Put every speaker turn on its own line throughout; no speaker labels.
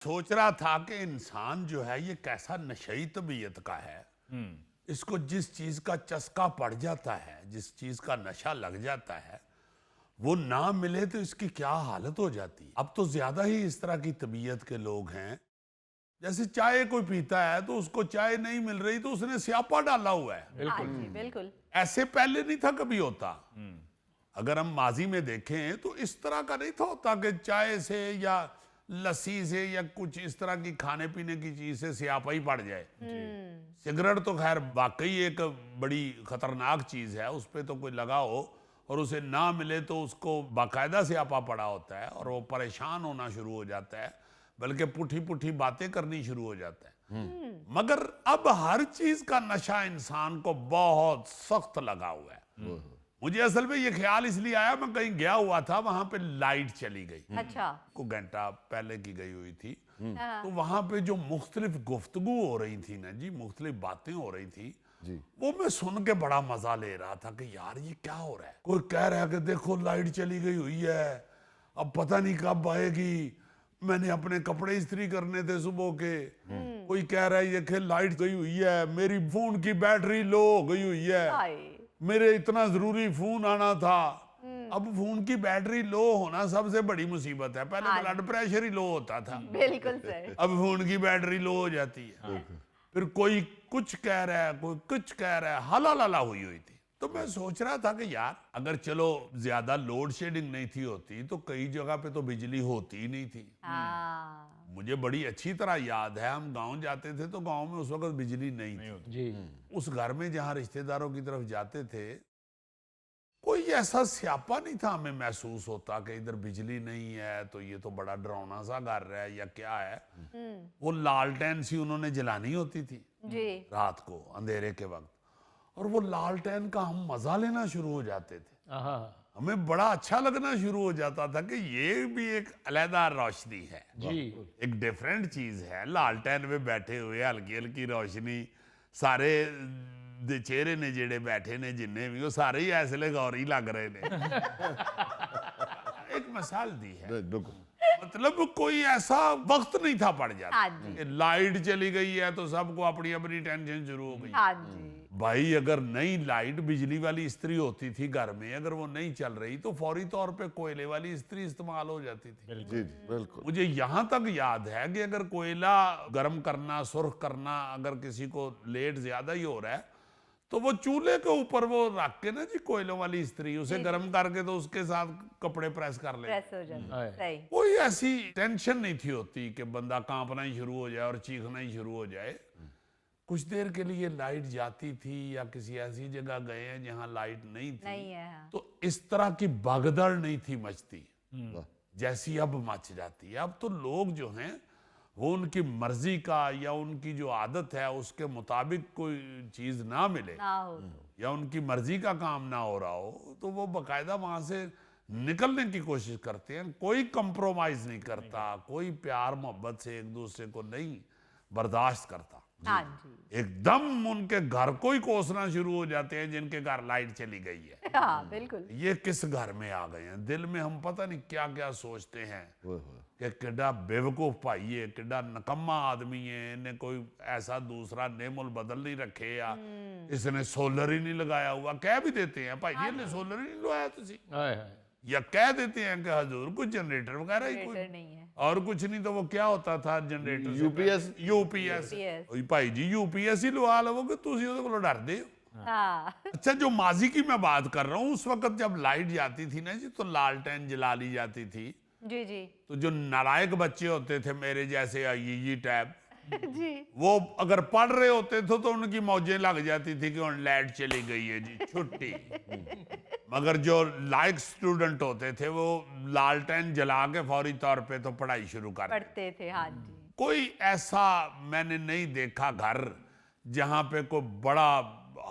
सोच रहा था कि इंसान जो है ये कैसा नशई तबीयत का है। इसको जिस चीज का चस्का पड़ जाता है, जिस चीज का नशा लग जाता है, वो ना मिले तो इसकी क्या हालत हो जाती है। अब तो ज्यादा ही इस तरह की तबीयत के लोग हैं। जैसे चाय कोई पीता है तो उसको चाय नहीं मिल रही तो उसने स्यापा डाला हुआ है।
हाँ जी, बिल्कुल।
ऐसे पहले नहीं था कभी होता। अगर हम माजी में देखें तो इस तरह का नहीं था होता कि चाय से या लस्सी से या कुछ इस तरह की खाने पीने की चीज से स्यापा ही पड़ जाए। सिगरेट तो खैर वाकई एक बड़ी खतरनाक चीज है, उस पर तो कोई लगा हो और उसे ना मिले तो उसको बाकायदा स्यापा पड़ा होता है और वो परेशान होना शुरू हो जाता है, बल्कि पुठी पुठी बातें करनी शुरू हो जाता है। मगर अब हर चीज का नशा इंसान को बहुत सख्त लगा हुआ है। मुझे असल में ये ख्याल इसलिए आया, मैं कहीं गया हुआ था, वहां पे लाइट चली गई।
अच्छा।
को घंटा पहले की गई हुई थी।
हाँ।
तो वहां पे जो मुख्तलिफ गुफ्तगू हो रही थी ना जी, मुख्तलिफ बातें हो रही थी
जी।
वो मैं सुन के बड़ा मजा ले रहा था कि यार ये क्या हो रहा है। कोई कह रहा है कि देखो लाइट चली गई हुई है, अब पता नहीं कब आएगी, मैंने अपने कपड़े इस्त्री करने थे सुबह के। कोई कह रहा है ये कि लाइट गई हुई है, मेरी फोन की बैटरी लो हो गई हुई है,
हाय।
मेरे इतना जरूरी फोन आना था। अब फोन की बैटरी लो होना सबसे बड़ी मुसीबत है। पहले
हाँ।
ब्लड प्रेशर ही लो होता था,
बिल्कुल सही।
अब फोन की बैटरी लो हो जाती है। फिर कोई कुछ कह रहा है, कोई कुछ कह रहा है, हला लला हुई हुई थी। तो मैं सोच रहा था कि यार अगर चलो ज्यादा लोड शेडिंग नहीं थी होती तो कई जगह पे तो बिजली होती ही नहीं थी।
हाँ।
मुझे बड़ी अच्छी तरह याद है, हम गांव जाते थे तो गांव में उस वक्त बिजली नहीं थी।
जी।
उस घर में जहां रिश्तेदारों की तरफ जाते थे कोई ऐसा स्यापा नहीं था हमें महसूस होता कि इधर बिजली नहीं है तो ये तो बड़ा डरावना सा घर है या क्या है। वो लालटेन सी उन्होंने जलानी होती थी
जी।
रात को अंधेरे के वक्त, और वो लालटेन का हम मजा लेना शुरू हो जाते थे।
आहा।
हमें बड़ा अच्छा लगना शुरू हो जाता था कि ये भी एक अलहदा रोशनी है,
जी।
एक डिफरेंट चीज है। लालटेन में बैठे हुए हल्की हल्की रोशनी, सारे दे चेहरे ने जेड़े बैठे ने जिन्ने भी वो सारे ही ऐसे गौरी लग रहे ने। एक मिसाल दी है,
बिल्कुल।
मतलब कोई ऐसा वक्त नहीं था पड़ जाता
हाँ जी।
कि लाइट चली गई है तो सबको अपनी अपनी टेंशन शुरू हो गई।
हाँ जी।
भाई अगर नई लाइट बिजली वाली इस्त्री होती थी घर में, अगर वो नहीं चल रही तो फौरी तौर पे कोयले वाली इस्त्री इस्तेमाल हो जाती थी।
जी जी बिल्कुल।
मुझे यहां तक याद है कि अगर कोयला गर्म करना, सुर्ख करना, अगर किसी को लेट ज्यादा ही हो रहा है तो वो चूल्हे के ऊपर वो रख के ना जी कोयलों वाली इस्त्री, उसे गर्म करके तो उसके साथ कपड़े प्रेस कर ले।
प्रेस हो जाता
हाय।
सही।
कोई ऐसी टेंशन नहीं थी होती कि बंदा कांपना ही शुरू हो जाए और चीखना ही शुरू हो जाए। कुछ देर के लिए लाइट जाती थी या किसी ऐसी जगह गए हैं जहां लाइट नहीं थी
नहीं है। हाँ।
तो इस तरह की भगदड़ नहीं थी मचती
वाह।
जैसी अब मच जाती है। अब तो लोग जो हैं वो उनकी मर्जी का या उनकी जो आदत है उसके मुताबिक कोई चीज ना मिले
ना हो तो।
या उनकी मर्जी का काम ना हो रहा हो तो वो बकायदा वहां से निकलने की कोशिश करते हैं। कोई कंप्रोमाइज नहीं करता, कोई प्यार मोहब्बत से एक दूसरे को नहीं बर्दाश्त करता।
हाँ जी।
एकदम उनके घर को ही कोसना शुरू हो जाते हैं जिनके घर लाइट चली गई है।
हाँ बिल्कुल।
ये किस घर में आ गए हैं। दिल में हम पता नहीं क्या क्या सोचते हैं
ओए होए।
कि किड्डा बेवकूफ भाई है, किड्डा नकम्मा आदमी है, इन्हें कोई ऐसा दूसरा नेमुल बदल नहीं रखे या इसने सोलर ही नहीं लगाया हुआ। कह भी देते हैं भाई जी ने सोलर ही नहीं लगाया तुसी,
हाय हाय।
या कह देते हैं कि हजूर कुछ जनरेटर वगैरह ही कोई
जनरेटर नहीं है।
और कुछ नहीं तो वो क्या होता था जनरेटर से
UPS
पहले? यूपीएस।
UPS।
ओए भाई जी यूपीएस ही लगा लोगे तुसी ਉਹਦੇ ਕੋਲੋਂ डरदे हो।
हाँ।
अच्छा जो माजी की मैं बात कर रहा हूँ, उस वक्त जब लाइट जाती थी ना जी तो लालटेन जला ली जाती थी।
जी जी।
तो जो नालायक बच्चे होते थे मेरे जैसे ये टैब,
जी।
वो अगर पढ़ रहे होते थे तो उनकी मौजें लग जाती थी कि उन लाइट चली गई है जी, छुट्टी। मगर जो लायक स्टूडेंट होते थे वो लालटेन जला के फौरी तौर पे तो पढ़ाई शुरू कर देते।
पढ़ते थे। हाँ जी।
कोई ऐसा मैंने नहीं देखा घर जहां पे कोई बड़ा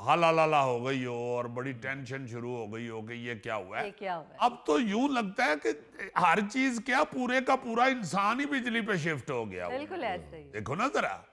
हलाला हो गई हो और बड़ी टेंशन शुरू हो गई हो कि ये क्या हुआ
ये
है।
क्या हुआ है?
अब तो यूं लगता है कि हर चीज क्या पूरे का पूरा इंसान ही बिजली पे शिफ्ट हो गया हुआ।
बिल्कुल ऐसे ही।
देखो ना जरा,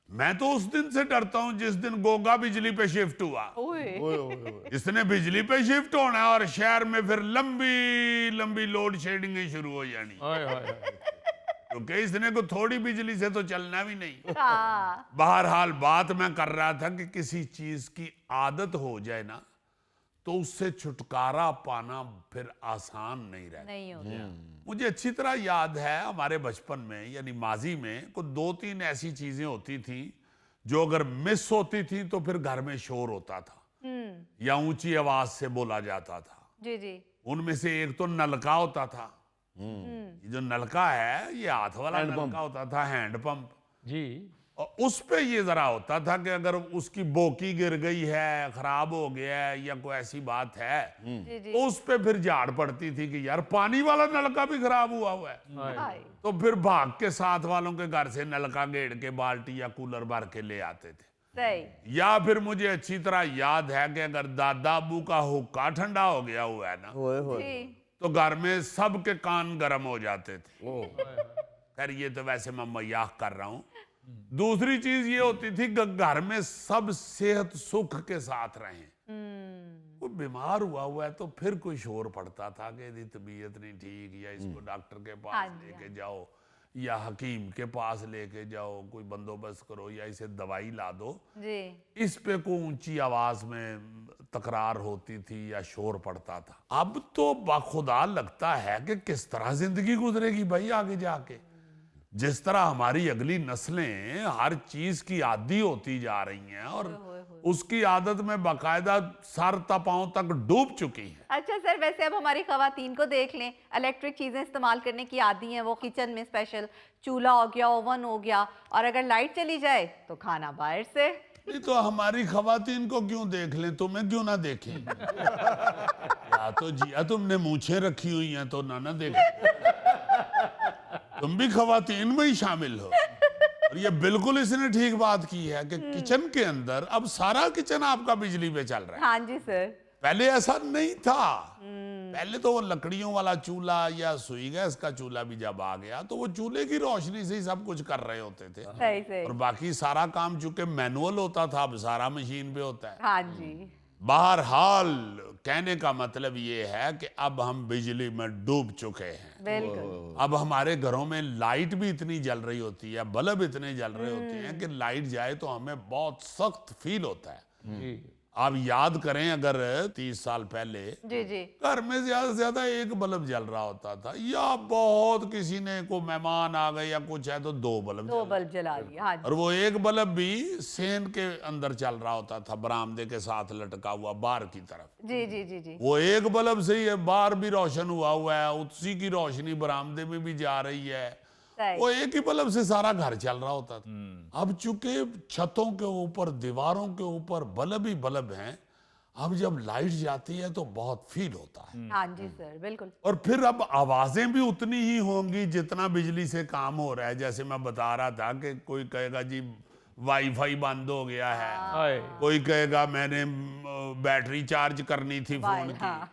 मैं तो उस दिन से डरता हूं जिस दिन गोगा बिजली पे शिफ्ट हुआ।
ओए।
ओए ओए ओए।
इसने बिजली पे शिफ्ट होना है और शहर में फिर लंबी लंबी लोड शेडिंग शुरू हो जानी।
हाय हाय हाय।
क्योंकि इसने को थोड़ी बिजली से तो चलना भी नहीं।
हाँ
बहरहाल बात मैं कर रहा था कि किसी चीज की आदत हो जाए ना तो उससे छुटकारा पाना फिर आसान नहीं रहता।
नहीं हो गया।
मुझे अच्छी तरह याद है हमारे बचपन में यानी माजी में कुछ 2-3 ऐसी चीजें होती थी जो अगर मिस होती थी तो फिर घर में शोर होता था या ऊंची आवाज से बोला जाता था।
जी जी।
उनमें से एक तो नलका होता था। ये जो नलका है ये हाथ वाला नलका होता था, हैंडपंप।
जी।
और उस पे ये जरा होता था कि अगर उसकी बोकी गिर गई है, खराब हो गया है या कोई ऐसी बात है
जी जी।
तो उस पे फिर झाड़ पड़ती थी कि यार पानी वाला नलका भी खराब हुआ है।
हाय।
तो फिर भाग के साथ वालों के घर से नलका गेड़ के बाल्टी या कूलर भर के ले आते थे।
सही।
या फिर मुझे अच्छी तरह याद है कि अगर दादा अबू का हुक्का ठंडा हो गया हुआ है ना
जी।
तो घर में सबके कान गर्म हो जाते थे। खैर ये तो वैसे मैं मजाक कर रहा हूं। दूसरी चीज ये होती थी कि घर में सब सेहत सुख के साथ रहें। कोई बीमार हुआ है तो फिर कोई शोर पड़ता था कि यदि तबीयत नहीं ठीक या इसको डॉक्टर के
हाँ
पास
जी,
लेके जाओ या हकीम के पास लेके जाओ, कोई बंदोबस्त करो या इसे दवाई ला दो।
जी।
इस पे को ऊंची आवाज में तकरार होती थी या शोर पड़ता था। अब तो बाखुदा लगता है कि किस तरह जिंदगी गुजरेगी भाई आगे जाके। जिस तरह हमारी अगली नस्लें हर चीज की आदी होती जा रही हैं और उसकी आदत में बाकायदा सर तपाओं तक डूब चुकी है।
अच्छा सर, वैसे अब हमारी खवातीन को देख लें, इलेक्ट्रिक चीजें इस्तेमाल करने की आदी हैं। वो किचन में स्पेशल चूल्हा हो गया, ओवन हो गया, और अगर लाइट चली जाए तो खाना बाहर से।
नहीं तो हमारी खवातीन को क्यों देख लें, तुम्हें क्यों ना देखें? या तो जिया तुमने मूछें रखी हुई हैं तो ना देखें। तुम भी खवातीन में ही शामिल हो। और ये बिल्कुल इसने ठीक बात की है कि किचन के अंदर अब सारा किचन आपका बिजली पे चल रहा है।
हाँ जी सर।
पहले ऐसा नहीं था। पहले तो वो लकड़ियों वाला चूल्हा या सुई गैस का चूल्हा भी जब आ गया तो वो चूल्हे की रोशनी से ही सब कुछ कर रहे होते थे।
सही सही।
और बाकी सारा काम चूंकि मैनुअल होता था, अब सारा मशीन पे होता है।
हाँ जी।
बहरहाल कहने का मतलब ये है कि अब हम बिजली में डूब चुके हैं।
बिल्कुल।
अब हमारे घरों में लाइट भी इतनी जल रही होती है, बल्ब इतने जल रहे होते हैं कि लाइट जाए तो हमें बहुत सख्त फील होता है।
जी।
आप याद करें अगर 30 साल पहले
जी जी।
घर में ज्यादा से ज्यादा एक बल्ब जल रहा होता था, या बहुत किसी ने को मेहमान आ गए या कुछ है तो 2 बल्ब
दो बल्ब जला दिए। हाँ जी।
और वो एक बल्ब भी सेन के अंदर चल रहा होता था, बरामदे के साथ लटका हुआ बाहर की तरफ।
जी जी जी जी।
वो एक बल्ब से ही बाहर भी रोशन हुआ है, उसी की रोशनी बरामदे में भी जा रही है।
सही।
वो एक ही बल्ब से सारा घर चल रहा होता था। अब चूंकि छतों के ऊपर, दीवारों के ऊपर बल्ब ही बल्ब हैं, अब जब लाइट जाती है तो बहुत फील होता है।
हाँ जी सर, बिल्कुल।
और फिर अब आवाजें भी उतनी ही होंगी जितना बिजली से काम हो रहा है। जैसे मैं बता रहा था कि कोई कहेगा जी वाईफाई बंद हो गया है,
हाय।
कोई कहेगा मैंने बैटरी चार्ज करनी थी फोन की,
हाँ।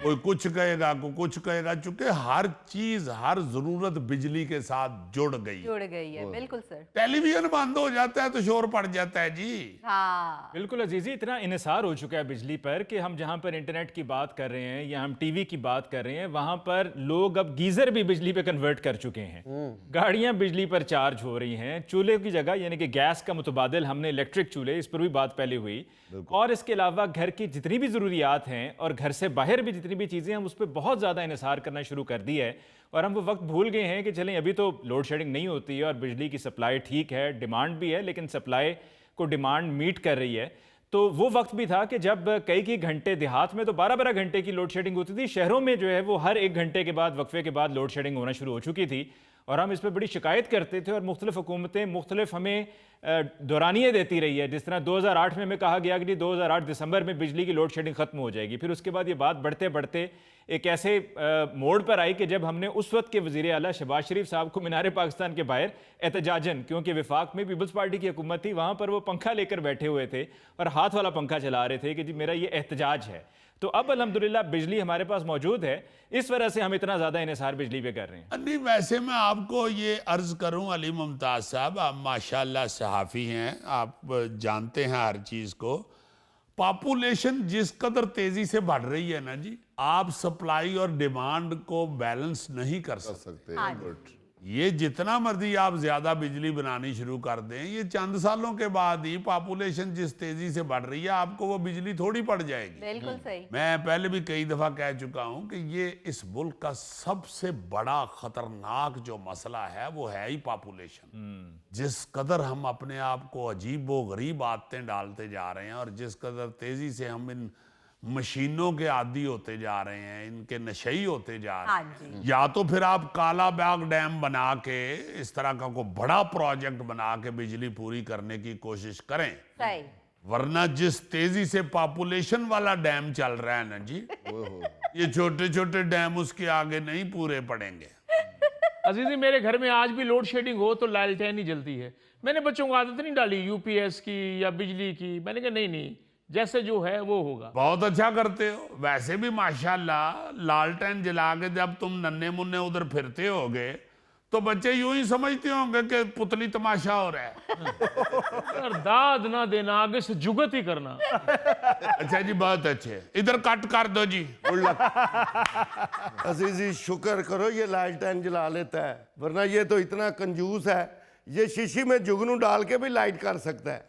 कोई कुछ कहेगा, कोई कुछ कहेगा। चूंकि हर चीज, हर जरूरत बिजली के साथ जुड़ गई।
जुड़ गई है, बिल्कुल सर।
टेलीविजन बंद हो जाता है तो शोर पड़ जाता है जी।
हाँ।
बिल्कुल अजीजी, इतना इन्हिसार हो चुका है बिजली पर कि हम जहां पर इंटरनेट की बात कर रहे हैं या हम टीवी की बात कर रहे हैं, वहां पर लोग अब गीजर भी बिजली पे कन्वर्ट कर चुके हैं। गाड़ियां बिजली पर चार्ज हो रही हैं। चूल्हे की जगह यानी कि गैस का मुतबादिल हमने इलेक्ट्रिक चूल्हे, इस पर भी बात पहले हुई। और इसके अलावा घर की जितनी भी ज़रूरियात हैं और घर से बाहर भी जितनी भी चीज़ें, हम उस पर बहुत ज़्यादा इन्हिसार करना शुरू कर दिया है। और हम वो वक्त भूल गए हैं कि चलें अभी तो लोड शेडिंग नहीं होती है और बिजली की सप्लाई ठीक है, डिमांड भी है, लेकिन सप्लाई को डिमांड मीट कर रही है। तो वो वक्त भी था कि जब कई घंटे, देहात में तो 12-12 घंटे की लोड शेडिंग होती थी। शहरों में जो है वो हर 1 घंटे के बाद, वक्फे के बाद लोड शेडिंग होना शुरू हो चुकी थी और हम इस पर बड़ी शिकायत करते थे और मुख्तलिफ हुकूमतें मुख्तलिफ हमें दौरानिए देती रही है। जिस तरह 2008 में हमें कहा गया कि 2008 दिसंबर में बिजली की लोड शेडिंग खत्म हो जाएगी। फिर उसके बाद ये बात बढ़ते बढ़ते एक ऐसे मोड़ पर आई कि जब हमने उस वक्त के वज़ीर आला शहबाज शरीफ साहब को मीनार पाकिस्तान के बाहर एहतजाजन, क्योंकि विफाक में पीपल्स पार्टी की हुकूमत थी, वहाँ पर वो पंखा लेकर बैठे हुए थे और हाथ वाला पंखा चला रहे थे कि जी मेरा ये एहतजाज है। तो अब अल्हम्दुलिल्लाह बिजली हमारे पास मौजूद है, इस वजह से हम इतना ज़्यादा इन्हिसार बिजली पे कर रहे हैं।
नहीं, वैसे मैं आपको ये अर्ज करूं अली मुमताज साहब, आप माशाल्लाह सहाफ़ी हैं, आप जानते हैं हर चीज़ को। पॉपुलेशन जिस कदर तेजी से बढ़ रही है ना जी, आप सप्लाई और डिमांड को बैलेंस नहीं कर सकते।
हाँ
गुड।
ये जितना मर्जी आप ज्यादा बिजली बनानी शुरू कर दें, ये चंद सालों के बाद ही पॉपुलेशन जिस तेजी से बढ़ रही है, आपको वो बिजली थोड़ी पड़ जाएगी।
बिल्कुल सही।
मैं पहले भी कई दफा कह चुका हूं कि ये इस मुल्क का सबसे बड़ा खतरनाक जो मसला है वो है ही पॉपुलेशन। जिस कदर हम अपने आप को अजीबो गरीब आदतें डालते जा रहे हैं और जिस कदर तेजी से हम इन मशीनों के आदी होते जा रहे हैं, इनके नशई होते जा रहे
हाँ
हैं,
जी।
या तो फिर आप काला बाग डैम बना के इस तरह का कोई बड़ा प्रोजेक्ट बना के बिजली पूरी करने की कोशिश करें,
सही।
वरना जिस तेजी से पॉपुलेशन वाला डैम चल रहा है ना जी, ये छोटे छोटे डैम उसके आगे नहीं पूरे पड़ेंगे।
अजीजी, मेरे घर में आज भी लोड शेडिंग हो तो लालटेन ही जलती है। मैंने बच्चों को आदत नहीं डाली यूपीएस की या बिजली की। मैंने कहा नहीं, जैसे जो है वो होगा।
बहुत अच्छा करते हो। वैसे भी माशाल्लाह लालटेन जला के जब तुम नन्हे मुन्ने उधर फिरते होगे तो बच्चे यूं ही समझते होंगे कि पुतली तमाशा हो रहा है।
और दाद ना देना, आगे से जुगत ही करना।
अच्छा जी, बहुत अच्छे। इधर कट कर दो जी।
अजीजी शुक्र करो ये लालटेन जला लेता है, वरना ये तो इतना कंजूस है, ये शीशी में जुगनू डाल के भी लाइट कर सकता है।